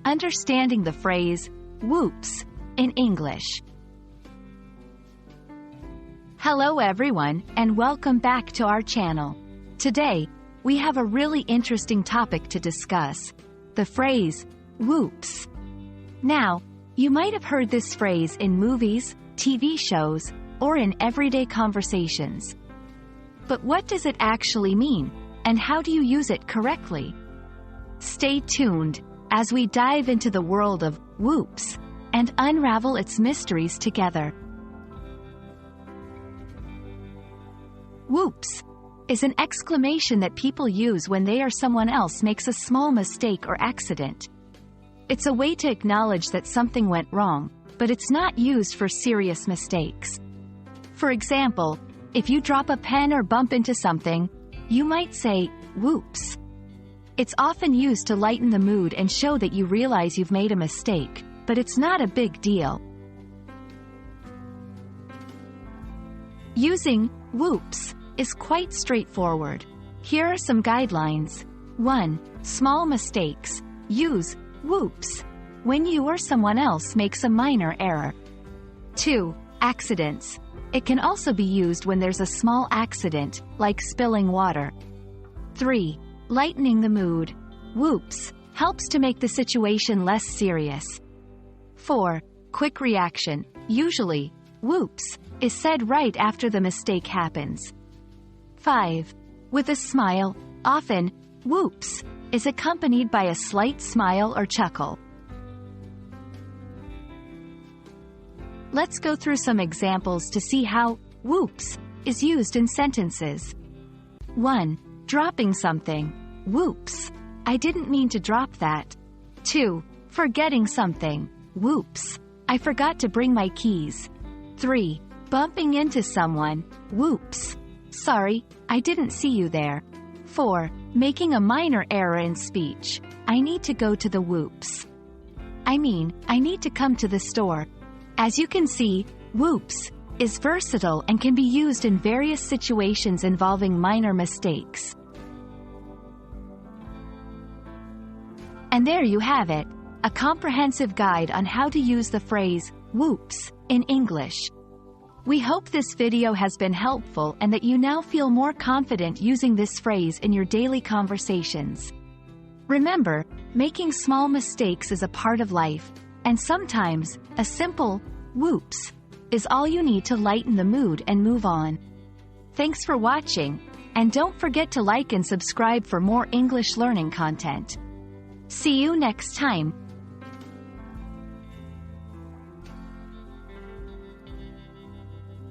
understanding the phrase, whoops, in English. Hello everyone, and welcome back to our channel. Today, we have a really interesting topic to discuss, the phrase, whoops. Now, you might have heard this phrase in movies, TV shows, or in everyday conversations. But what does it actually mean, and how do you use it correctly? Stay tuned as we dive into the world of whoops and unravel its mysteries together. Whoops is an exclamation that people use when they or someone else makes a small mistake or accident. It's a way to acknowledge that something went wrong, but it's not used for serious mistakes. For example, if you drop a pen or bump into something, you might say, whoops. It's often used to lighten the mood and show that you realize you've made a mistake, but it's not a big deal. Using whoops is quite straightforward. Here are some guidelines. 1. Small mistakes. Use whoops when you or someone else makes a minor error. 2. Accidents. It can also be used when there's a small accident, like spilling water. 3. Lightening the mood. Whoops helps to make the situation less serious. 4. Quick reaction. Usually, whoops is said right after the mistake happens. 5. With a smile. Often, whoops is accompanied by a slight smile or chuckle. Let's go through some examples to see how whoops is used in sentences. 1. Dropping something. Whoops. I didn't mean to drop that. 2. Forgetting something. Whoops. I forgot to bring my keys. 3. Bumping into someone. Whoops. Sorry, I didn't see you there. 4. Making a minor error in speech. I need to go to the whoops. I need to come to the store. As you can see, whoops is versatile and can be used in various situations involving minor mistakes. And there you have it, a comprehensive guide on how to use the phrase, whoops, in English. We hope this video has been helpful and that you now feel more confident using this phrase in your daily conversations. Remember, making small mistakes is a part of life, and sometimes, a simple whoops is all you need to lighten the mood and move on. Thanks for watching, and don't forget to like and subscribe for more English learning content. See you next time.